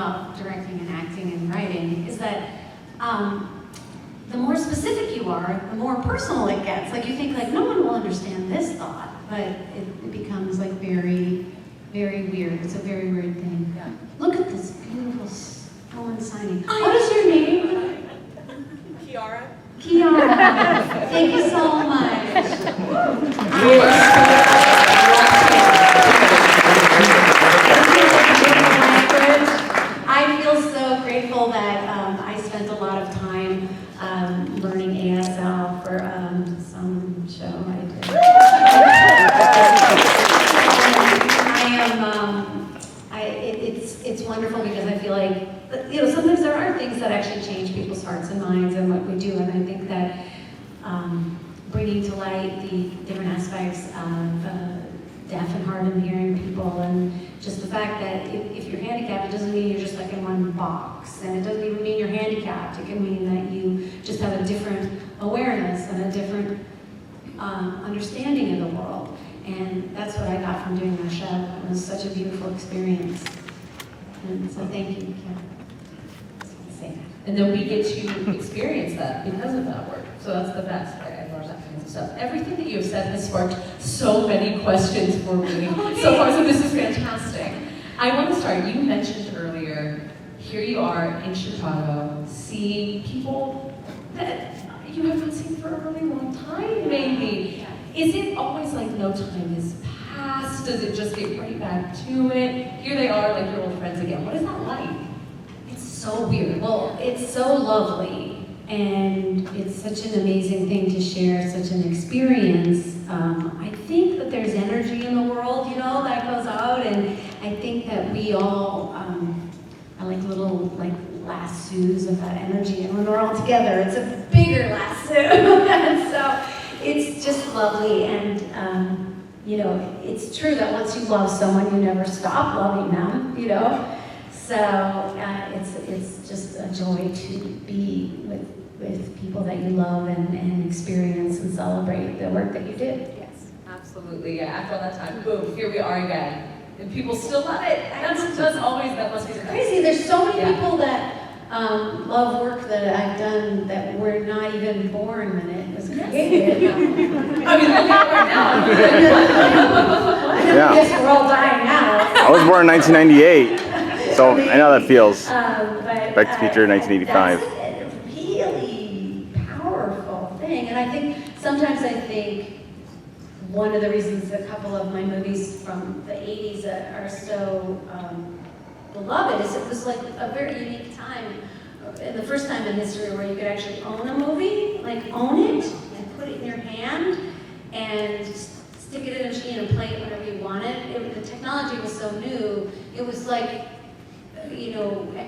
about directing and acting and writing is that the more specific you are, the more personal it gets. Like you think like, no one will understand this thought, but it becomes like very, very weird. It's a very weird thing. Yeah. Look at this beautiful Owen signing. What is your name? Kiara. Kiara. Thank you so much. I feel so grateful that I spent a lot of time learning ASL for some show I did. It's wonderful because I feel like, sometimes there are things that actually change people's hearts and minds and what we do, and I think that bringing to light the different aspects of deaf and hard of hearing people, and just the fact that if you're handicapped, it doesn't mean you're just like in one box, and it doesn't even mean you're handicapped. It can mean that you just have a different awareness and a different understanding of the world, and that's what I got from doing that show. It was such a beautiful experience, and so thank you, Kim. And then we get to experience that because of that work. So that's the best, right? I love that kind of stuff. Everything that you have said has sparked so many questions for me so far, so this is fantastic. I want to start, you mentioned earlier, here you are in Chicago, seeing people that you haven't seen for a really long time, maybe. Is it always like no time has passed? Does it just get right back to it? Here they are, like your old friends again. What is that like? So weird. Well, it's so lovely, and it's such an amazing thing to share, such an experience. I think that there's energy in the world, that goes out, and I think that we all are like little lassos of that energy, and when we're all together, it's a bigger lasso. And so it's just lovely, and it's true that once you love someone, you never stop loving them, So it's just a joy to be with people that you love and experience and celebrate the work that you did. Yes, absolutely. Yeah, after all that time, boom, here we are again. And people still love it. That's always, that must be crazy. There's so many people that love work that I've done that were not even born when it was created. I mean, look at right now. Yeah. I guess we're all dying now. I was born in 1998. So I know how that feels. Back to the Future, 1985. That's a really powerful thing, and sometimes I think one of the reasons a couple of my movies from the 80s are so beloved is it was like a very unique time, and the first time in history where you could actually own a movie, like own it and put it in your hand and stick it in a machine and play it whenever you wanted. The technology was so new. It was like,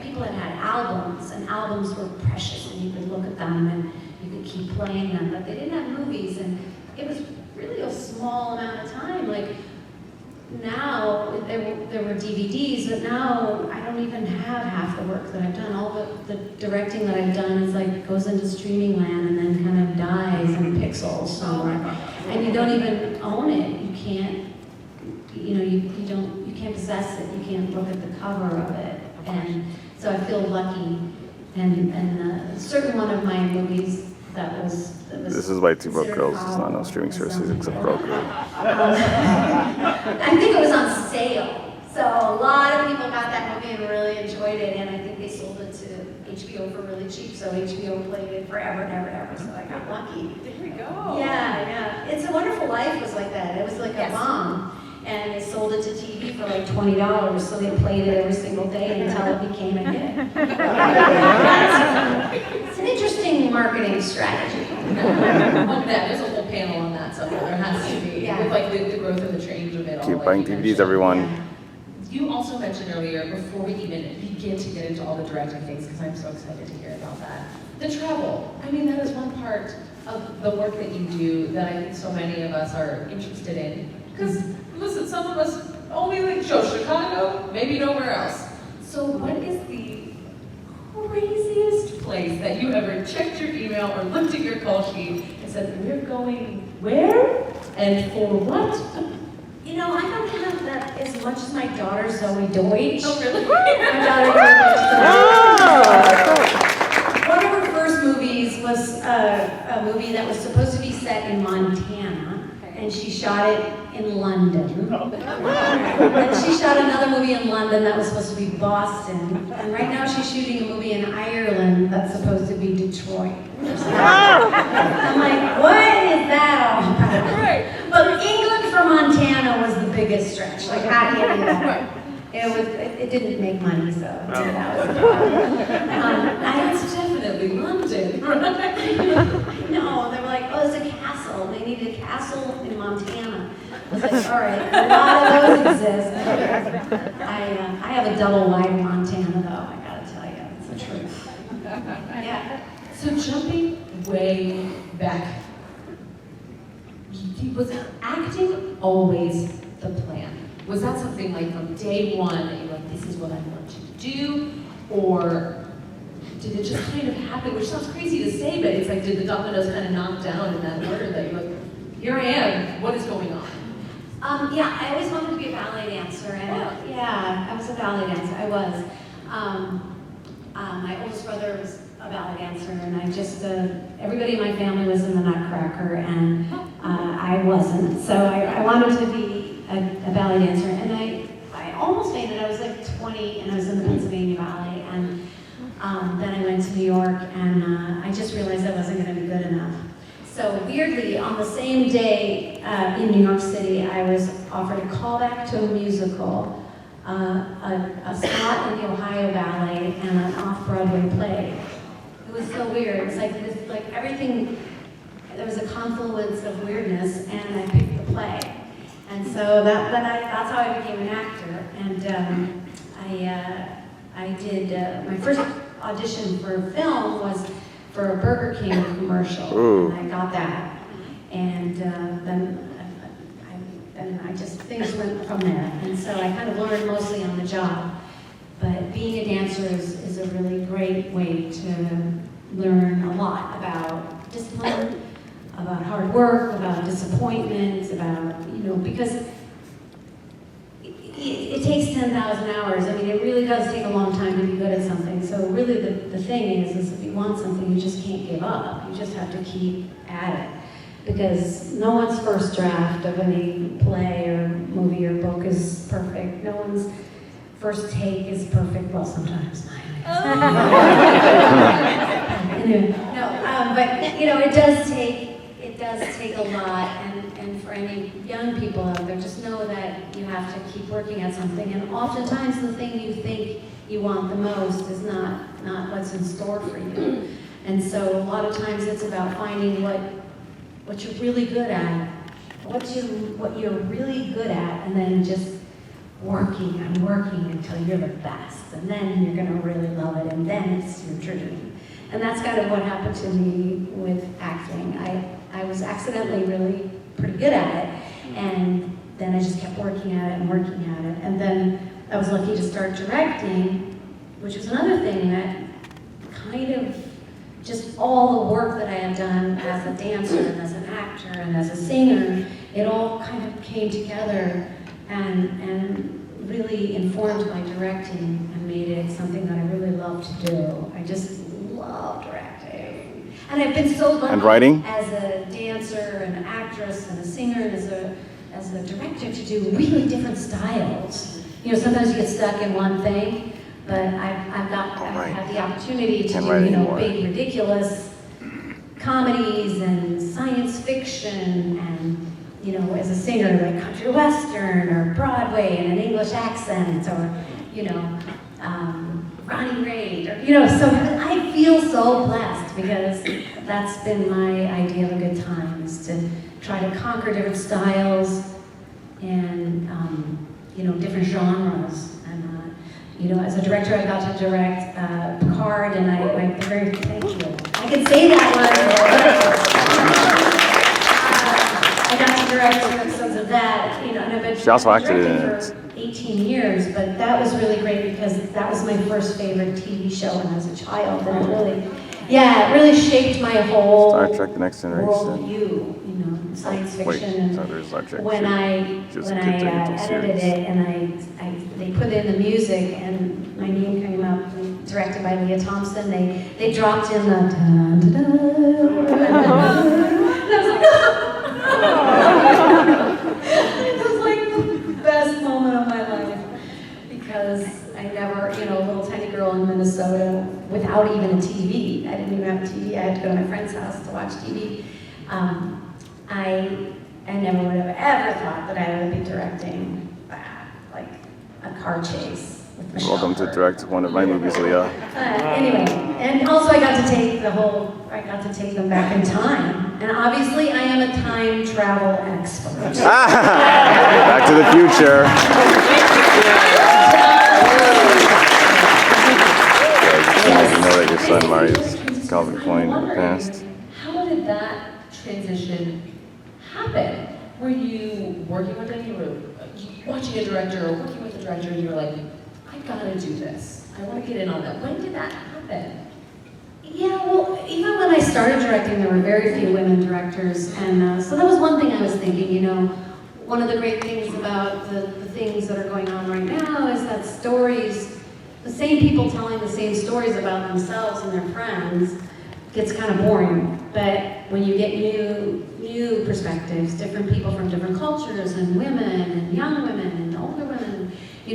people had albums, and albums were precious, and you could look at them and you could keep playing them, but they didn't have movies, and it was really a small amount of time. Like now, there were DVDs, but now I don't even have half the work that I've done. All the directing that I've done is like goes into streaming land and then kind of dies in pixels somewhere, and you don't even own it. You can't, you can't possess it. You can't look at the cover of it. And so I feel lucky, and certain one of my movies that was This is why Two Broke Girls is not on streaming services except Roku. I think it was on sale, so a lot of people got that movie and really enjoyed it, and I think they sold it to HBO for really cheap, so HBO played it forever and ever and ever, so I got lucky. There we go. Yeah. It's a Wonderful Life was like that. It was like a bomb. And they sold it to TV for like $20, so they played it every single day until it became a hit. It's an interesting marketing strategy. There's a whole panel on that, so there has to be, with like the growth and the change of it all. Keep buying DVDs, everyone. You also mentioned earlier, before we even begin to get into all the directing things, because I'm so excited to hear about that, the travel. I mean, that is one part of the work that you do that I think so many of us are interested in. Because, listen, some of us only like Chicago, maybe nowhere else. So what is the craziest place that you ever checked your email or looked at your call sheet and said, we're going where and for what? You know, I don't have that as much as my daughter Zoe Deutsch. Oh, really? My daughter Zoe Deutsch. One of her first movies was a movie that was supposed to be set in Montana, and she shot it in London. And she shot another movie in London that was supposed to be Boston. And right now she's shooting a movie in Ireland that's supposed to be Detroit. I'm like, what is that all about? Right. But England for Montana was the biggest stretch. Like, how do you do that? It didn't make money, so that was That's definitely London, right? No, they were like, oh, it's a castle. They needed a castle in Montana. I was like, all right, a lot of those exist. I have a double wide Montana, though, I gotta tell you. It's the truth. Yeah. So jumping way back, was acting always the plan? Was that something like from day one that you're like, this is what I want to do? Or did it just kind of happen? Which sounds crazy to say, but it's like, did the dominoes kind of knock down in that order that you're like, here I am, what is going on? Yeah, I always wanted to be a ballet dancer, and yeah, I was a ballet dancer. I was. My oldest brother was a ballet dancer, and I just everybody in my family was in the Nutcracker, and I wasn't. So I wanted to be a ballet dancer, and I almost made it. I was like 20, and I was in the Pennsylvania Ballet, and then I went to New York, and I just realized I wasn't going to be good enough. So weirdly, on the same day in New York City, I was offered a callback to a musical, a spot in the Ohio Ballet, and an off-Broadway play. It was so weird. It was like this, like everything. There was a confluence of weirdness, and I picked the play. And so that's how I became an actor. And I did my first audition for film was for a Burger King commercial, Ooh. and I got that. And then I just, things went from there. And so I kind of learned mostly on the job. But being a dancer is a really great way to learn a lot about discipline, about hard work, about disappointments, about, because it takes 10,000 hours. I mean, it really does take a long time to be good at something. So really the thing is if you want something, you just can't give up. You just have to keep at it. Because no one's first draft of any play or movie or book is perfect. No one's first take is perfect. Well, sometimes mine. But it does take a lot, and for any young people out there, just know that you have to keep working at something, and oftentimes the thing you think you want the most is not what's in store for you. And so a lot of times it's about finding what you're really good at, what you're really good at, and then just working and working until you're the best, and then you're gonna really love it, and then it's your dream. And that's kind of what happened to me with acting. I was accidentally really pretty good at it, and then I just kept working at it and working at it. And then I was lucky to start directing, which was another thing that kind of just all the work that I had done as a dancer and as an actor and as a singer, it all kind of came together and really informed my directing and made it something that I really love to do. I just love directing. And I've been so lucky And writing? as a dancer and an actress and a singer and as a director to do really different styles. Sometimes you get stuck in one thing, but I've had the opportunity to do, big, ridiculous comedies and science fiction and, as a singer, like country western or Broadway and an English accent or, Ronnie Raitt or, so I feel so blessed because that's been my idea of a good time, is to try to conquer different styles and, different genres. And, as a director, I got to direct Picard, and I very thank you. I can say that word. I got to direct 2 episodes of that, and I've been She also acted in directing for 18 years, but that was really great because that was my first favorite TV show when I was a child, and it really Yeah, it really shaped my whole Star Trek: The Next Generation. worldview, science Wait, fiction. And no, there's Star Trek. when I Just when I continued edited series. it and they put in the music and my name came up, directed by Lea Thompson. They dropped in the dun, dun, dun. And I was like, it was like the best moment of my life because I never, a little tiny girl in Minnesota without even a TV. I didn't even have a TV. I had to go to my friend's house to watch TV. I never would have ever thought that I would be directing that, like a car chase with Michelle. Welcome to direct one of my movies, Leah. Anyway, and also I got to take them back in time. And obviously I am a time travel expert. Back to the Future. You know that your son Mario's Calvin Klein in the past. How did that transition happen? Were you working with him? You were watching a director or working with a director and you were like, I gotta do this. I want to get in on that. When did that happen? Yeah, well, even when I started directing, there were very few women directors. And so that was one thing I was thinking, one of the great things about the things that are going on right now is that stories, the same people telling the same stories about themselves and their friends gets kind of boring. But when you get new perspectives, different people from different cultures, and women, and young women, and older women, you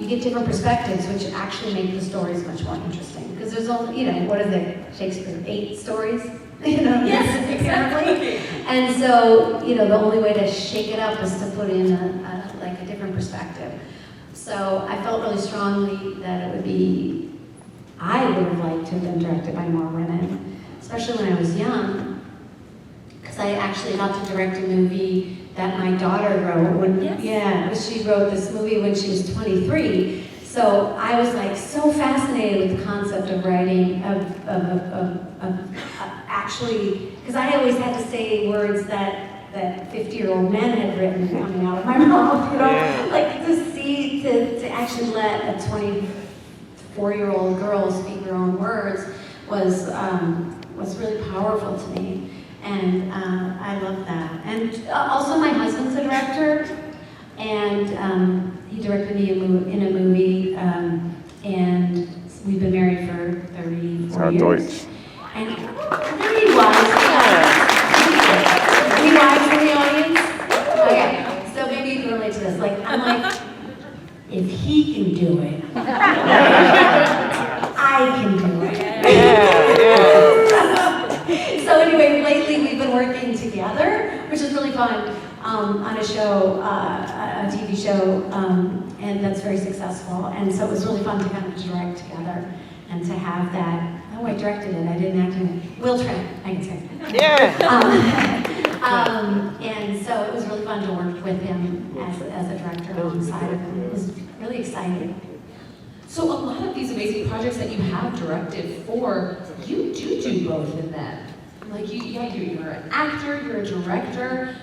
get different perspectives, which actually make the stories much more interesting. Because there's only, what is it, Shakespeare, 8 stories? Yes, exactly. And so, the only way to shake it up is to put in a different perspective. So I felt really strongly that I would have liked to have been directed by more women, especially when I was young, because I actually got to direct a movie that my daughter wrote. She wrote this movie when she was 23. So I was so fascinated with the concept of writing, actually, because I always had to say words that 50-year-old men had written coming out of my mouth, to actually let a 24-year-old girl speak her own words was really powerful to me, and I love that. And also my husband's a director, and he directed me in a movie, and we've been married for 34 years. Deutsch. And pretty wise. Any wives in the audience? Okay, so maybe you can relate to this. I'm like, if he can do it, I can do it. So anyway, lately we've been working together, which is really fun, on a show, a TV show, and that's very successful. And so it was really fun to kind of direct together and to have that. Oh, I directed it. I didn't act in it. Will Trent, I can say. Yeah. And so it was really fun to work with him as a director alongside of him. It was really exciting. So a lot of these amazing projects that you have directed for, you do both in them. You're an actor, you're a director.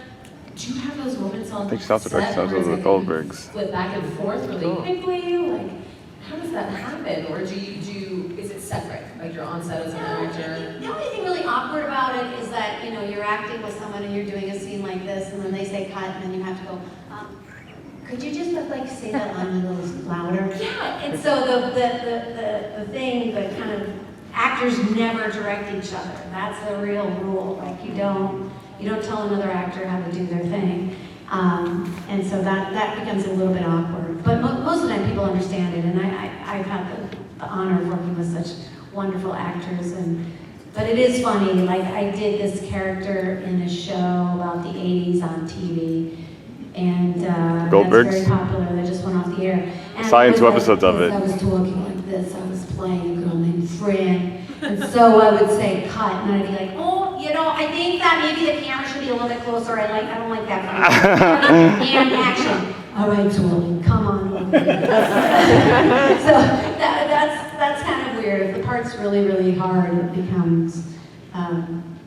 Do you have those moments on I think she also directed some of the Goldbergs. Flip back and forth really quickly? How does that happen? Or is it separate? You're on set as an actor? The only thing really awkward about it is that, you're acting with someone and you're doing a scene like this, and then they say cut, and then you have to go, could you just say that line a little louder? Yeah. And so the thing, the kind of, actors never direct each other. That's the real rule. You don't tell another actor how to do their thing. And so that becomes a little bit awkward. But most of the time people understand it, and I've had the honor of working with such wonderful actors. But it is funny, I did this character in a show about the 80s on TV, and Goldbergs? that's very popular. That just went off the air. And Saw I was 2 episodes of it. I was talking like this. I was playing a girl named Fran, and so I would say cut, and I'd be like, oh, I think that maybe the camera should be a little bit closer. I don't like that. And action. All right, Julie, come on. So that's kind of weird. If the part's really, really hard, it becomes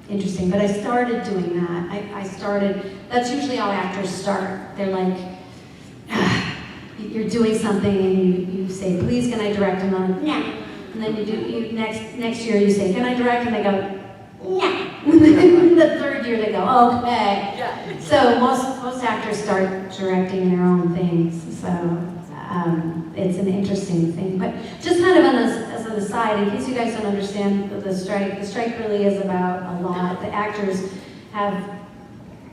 interesting. But I started doing that. That's usually how actors start. They're like, you're doing something and you say, please can I direct? And I'm like, yeah. And then next year you say, can I direct? And they go, yeah. The third year they go, okay. Yeah. So most actors start directing their own things. So it's an interesting thing. But just kind of as an aside, in case you guys don't understand the strike really is about a lot. The actors have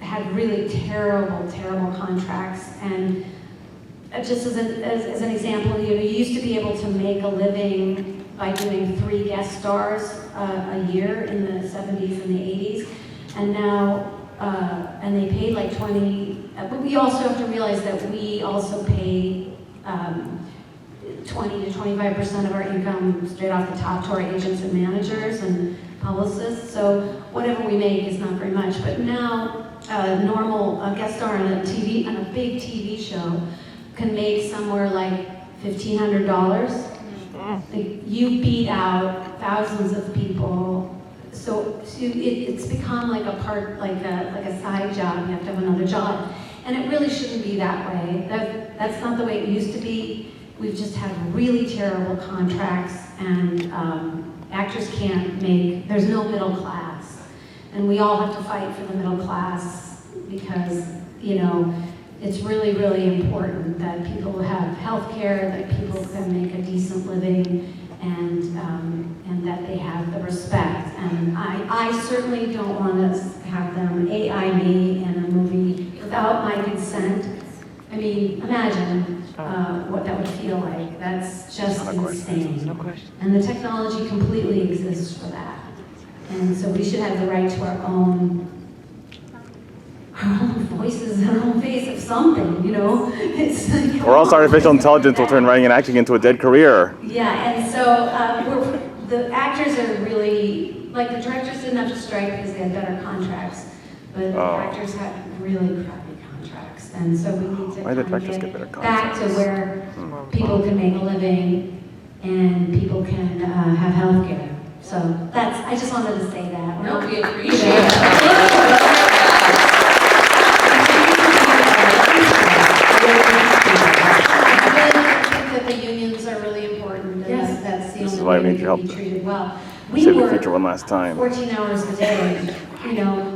had really terrible, terrible contracts. And just as an example, you used to be able to make a living by doing 3 guest stars a year in the 70s and the 80s. And now, and they paid like 20, but we also have to realize that we also pay 20 to 25% of our income straight off the top to our agents and managers and publicists. So whatever we make is not very much. But now, a guest star on a big TV show can make somewhere like $1,500. Like, you beat out thousands of people. So it's become like a side job. You have to have another job, and it really shouldn't be that way. That's not the way it used to be. We've just had really terrible contracts, and actors can't make. There's no middle class, and we all have to fight for the middle class because it's really, really important that people have health care, that people can make a decent living, and that they have the respect. And I certainly don't want to have them AI me in a movie without my consent. I mean, imagine what that would feel like. That's just insane. No question. And the technology completely exists for that. And so we should have the right to our own voices and our own face of something, It's like, Or else artificial intelligence will turn writing and acting into a dead career. Yeah, and so the actors are really, like the directors didn't have to strike because they had better contracts, but the actors had really crappy contracts. And so we need to Why did directors get get better back to contracts? where people can make a living and people can have health care. So I just wanted to say that. No, we appreciate that. This is why we need your help. Treated well. Save the future one last time. 14 hours a day,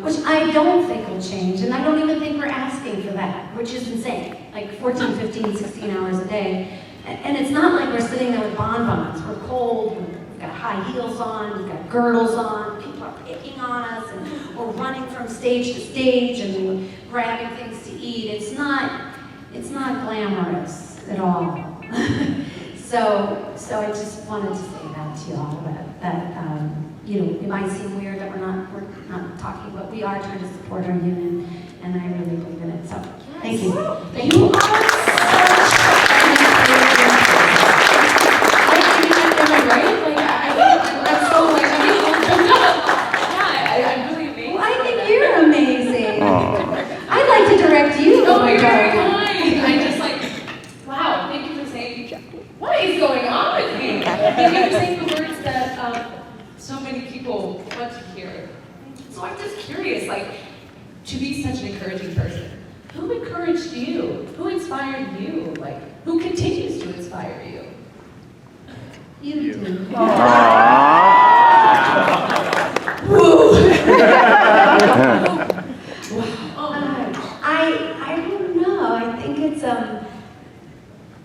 which I don't think will change, and I don't even think we're asking for that, which is insane. Like 14, 15, 16 hours a day. And it's not like we're sitting there with bonbons. We're cold, we've got high heels on, we've got girdles on, people are picking on us, and we're running from stage to stage, and we're grabbing things to eat. It's not glamorous at all. So I just wanted to say that to y'all, that it might seem weird that we're not talking, but we are trying to support our union, and I really believe in it. So thank you. Thank you. I think you're amazing. I'd like to direct you. Oh my God. I just wow, thank you for saying, what is going on with me? Thank you for saying the words that so many people want to hear. So I'm just curious, to be such an encouraging person, who encouraged you? Who inspired you? Who continues to inspire you? You do. Woo! I don't know.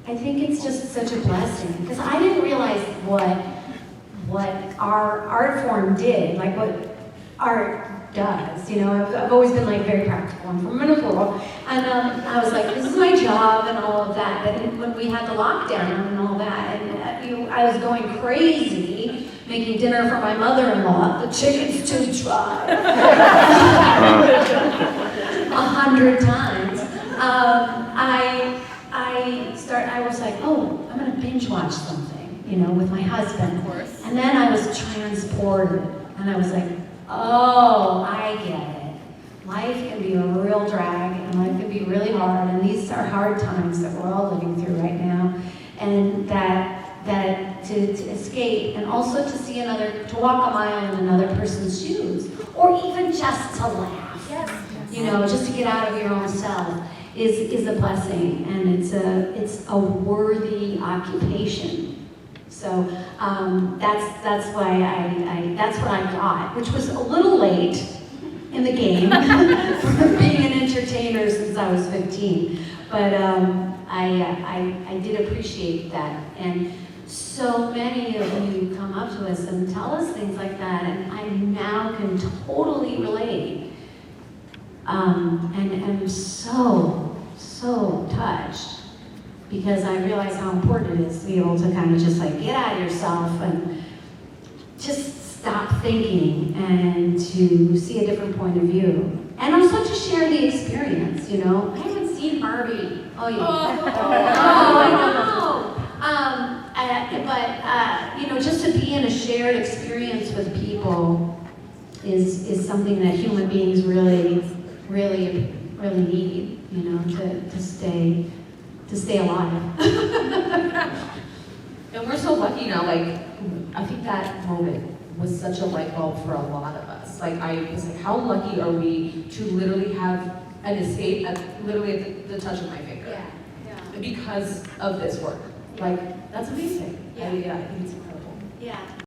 I think it's just such a blessing because I didn't realize what our art form did, like what art does. I've always been very practical. I'm from Minnesota, and I was like, this is my job and all of that. But when we had the lockdown and all that, and I was going crazy making dinner for my mother-in-law. The chicken's too dry. 100 times. I was like, oh, I'm gonna binge watch something, with my husband. Of course. And then I was transported, and I was like, oh, I get it. Life can be a real drag, and life can be really hard, and these are hard times that we're all living through right now. And that to escape, and also to see to walk a mile in another person's shoes, or even just to laugh. Yes. Just to get out of your own self is a blessing, and it's a worthy occupation. So that's why that's what I got, which was a little late in the game for being an entertainer since I was 15. But I did appreciate that, and so many of you come up to us and tell us things like that, and I now can totally relate, and am so touched, because I realize how important it is to be able to kind of just like get out of yourself and just stop thinking and to see a different point of view. And also to share the experience, you know. I haven't seen Barbie. Oh, yeah. Oh, I know. But you know, just to be in a shared experience with people is something that human beings really need, you know, to stay alive. And we're so lucky now, like, I think that moment was such a light bulb for a lot of us. Like, I was like, how lucky are we to literally have an escape literally at the touch of my finger? Yeah. Because of this work. Like, that's amazing. Yeah. I think it's incredible. Yeah.